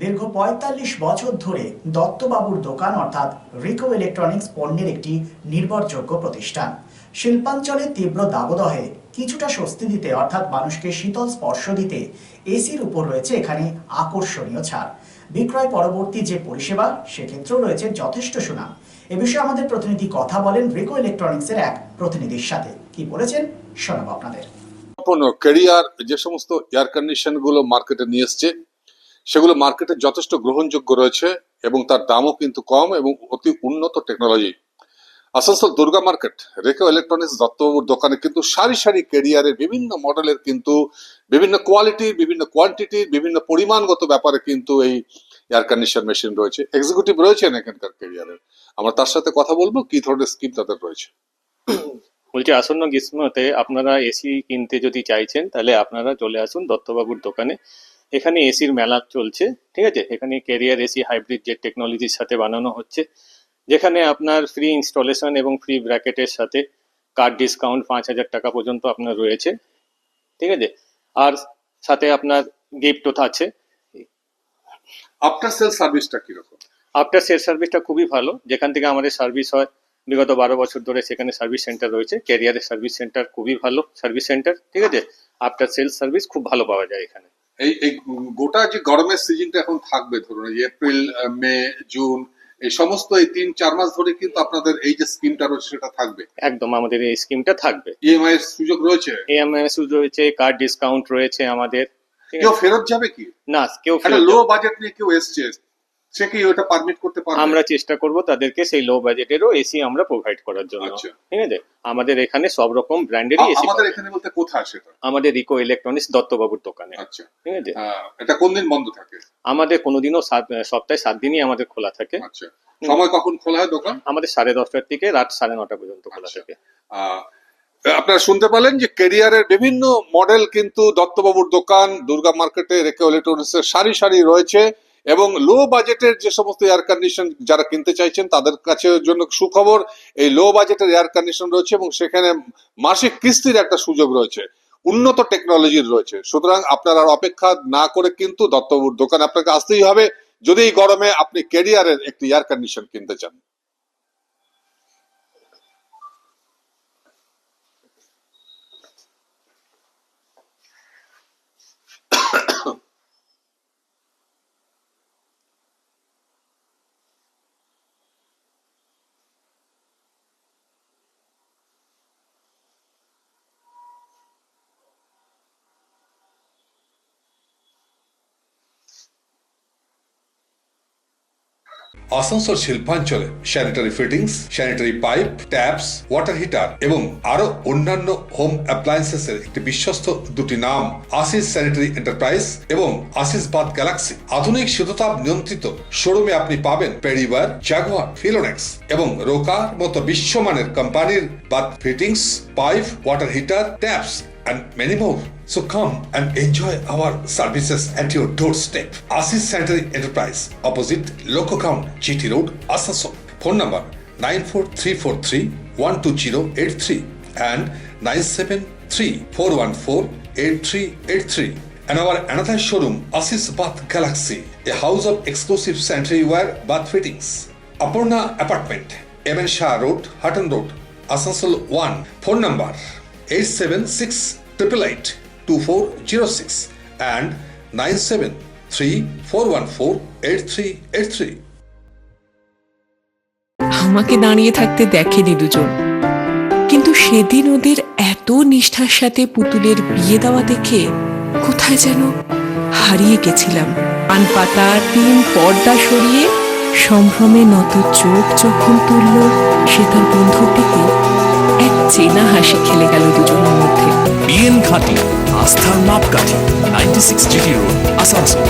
দীর্ঘ ৪৫ বছর ধরে দত্তবাবুর দোকান অর্থাৎ রিকো ইলেকট্রনিক্স পণ্যের একটি নির্ভরযোগ্য প্রতিষ্ঠান। শিল্পাঞ্চলে তীব্র দাবদাহে কিছুটা স্বস্তি দিতে অর্থাৎ মানুষকে শীতল স্পর্শ দিতে এসির উপর রয়েছে এখানে আকর্ষণীয় ছাড়। বিক্রয় পরবর্তী যে পরিষেবা সেক্ষেত্রেও রয়েছে যথেষ্ট সুনাম। এ বিষয়ে আমাদের প্রতিনিধি কথা বলেন রিকো ইলেকট্রনিক্সের এক প্রতিনিধির সাথে। কি বলেছেন শোনাবো আপনাদের। ক্যারিয়ার যে সমস্ত এয়ার কন্ডিশন গুলো মার্কেটে নিয়ে এসছে সেগুলো মার্কেটে যথেষ্ট গ্রহণযোগ্য রয়েছে এবং তার দামও কিন্তু কম এবং অতি উন্নত টেকনোলজি। আসানসোল দুর্গা মার্কেট রেকো ইলেকট্রনিক্স দত্তবাবুর দোকানে কিন্তু সারি সারি ক্যারিয়ারের বিভিন্ন মডেলের কিন্তু বিভিন্ন কোয়ালিটির, বিভিন্ন কোয়ান্টিটির, বিভিন্ন পরিমাণগত ব্যাপারে কিন্তু এই এয়ার কন্ডিশন মেশিন রয়েছে। এক্সিকিউটিভ রয়েছেন এখানকার ক্যারিয়ারের, আমরা তার সাথে কথা বলবো কি ধরনের স্কিম তাদের রয়েছে। বলছি, আসন্ন গ্রীষ্মতে আপনারা এসি কিনতে যদি চাইছেন তাহলে আপনারা চলে আসুন দত্তবাবুর দোকানে। এখানে এসির মেলা চলছে, ঠিক আছে। এখানে ক্যারিয়ার এসি হাইব্রিড জেট টেকনোলজির সাথে বানানো হচ্ছে, যেখানে আপনার ফ্রি ইনস্টলেশন এবং ফ্রি ব্র্যাকেটের সাথে কার্ড ডিসকাউন্ট ৫,০০০ টাকা পর্যন্ত আপনার রয়েছে, ঠিক আছে। আর সাথে আপনার গিফটও আছে। আফটার সেল সার্ভিসটা কিরকম? আফটার সেল সার্ভিসটা খুবই ভালো। যেখান থেকে আমাদের সার্ভিস হয় বিগত ১২ বছর ধরে সেখানে সার্ভিস সেন্টার রয়েছে। ক্যারিয়ারের সার্ভিস সেন্টার খুবই ভালো সার্ভিস সেন্টার, ঠিক আছে। আফটার সেল সার্ভিস খুব ভালো পাওয়া যায় এখানে। এই গোটা যে গরমের সিজনটা এখন থাকবে, ধরুন এই এপ্রিল, মে, জুন, এই সমস্ত এই ৩-৪ মাস ধরে কিন্তু আপনাদের এই যে স্কিমটা রয়েছে সেটা থাকবে। একদম, আমাদের এই স্কিমটা থাকবে। ইএমআই এর সুযোগ রয়েছে, ইএমআই এর সুযোগ রয়েছে, কার্ড ডিসকাউন্ট রয়েছে আমাদের। কেউ ফেরত যাবে কি? না, কেউ একটা লো বাজেট নিয়ে কেউ এসছে, সে কি ওটা পারমিট করতে পারবে? আমরা চেষ্টা করব তাদেরকে সেই লো বাজেটেরও এসি আমরা প্রোভাইড করার জন্য, ঠিক আছে। আমাদের এখানে সব রকম ব্র্যান্ডেরই এসি। আমাদের এখানে বলতে কোথায় সেটা? আমাদের রিকো ইলেকট্রনিক্স দত্তবাবুর দোকানে। আচ্ছা, ঠিক আছে। এটা কোন দিন বন্ধ থাকে? আমাদের কোনোদিনও সপ্তাহে ৭ দিনই আমাদের খোলা থাকে। আচ্ছা, সময় কখন খোলা হয় দোকান? আমাদের 10:30 থেকে রাত 9:30 পর্যন্ত খোলা থাকে। আপনারা শুনতে পেলেন যে ক্যারিয়ারের বিভিন্ন মডেল কিন্তু দত্তবাবুর দোকান দুর্গা মার্কেটে রেকো ইলেকট্রনিক্স এর সারি সারি রয়েছে এবং লো বাজেটের যে সমস্ত এয়ার কন্ডিশন যারা কিনতে চাইছেন তাদের কাছে জন্য সুখবর, এই লো বাজেটের এয়ার কন্ডিশন রয়েছে এবং সেখানে মাসিক কিস্তির একটা সুযোগ রয়েছে, উন্নত টেকনোলজির রয়েছে। সুতরাং আপনারা অপেক্ষা না করে কিন্তু দত্তবাবুর দোকানে আপনাকে আসতেই হবে যদি এই গরমে আপনি ক্যারিয়ারের একটি এয়ার কন্ডিশন কিনতে চান। আসানসোল শিল্পাঞ্চলে sanitary fittings, sanitary pipe, taps, water heater এবং আরো অন্যান্য হোম অ্যাপ্লায়েন্সেস এর একটি বিশ্বস্ত দুটি নাম আশিস স্যানিটারি এন্টারপ্রাইজ এবং আশিস বাথ গ্যালাক্সি। আধুনিক শীততাপ নিয়ন্ত্রিত শোরুমে আপনি পাবেন পেরিওয়ার, জাগুয়ার, ফিলোনেক্স এবং রোকার মতো বিশ্বমানের কোম্পানির bath fittings, pipe, water heater, taps and many more. So come and enjoy our services at your doorstep. Asis Sanitary Enterprise, opposite Loco Ground, GT Road, Asansol. Phone number 94343-12083 and 973-414-8383. And our another showroom, Asis Bath Galaxy, a house of exclusive sanitary ware bath fittings. Aparna Apartment, MN Shah Road, Hutton Road, Asansol 1. Phone number 876-888-2406 and 973-414-8383. আমাকে দাঁড়িয়ে থাকতে দেখেনি দুজন, কিন্তু সেদিন ওদের এত নিষ্ঠার সাথে পুতুলের বিয়ে দেওয়া দেখে কোথায় যেন হারিয়ে গেছিলাম। পান পাতা টিন পর্দা সরিয়ে সম্ভ্রমে নত চোখ যখন তুলল, সে তার বন্ধুর দিকে এক চেনা হাসি খেলে গেল দুজনের মধ্যে। বিএন ঘাটি, আস্থার মাপকাঠি, 96 GT রোড, আসানসোল।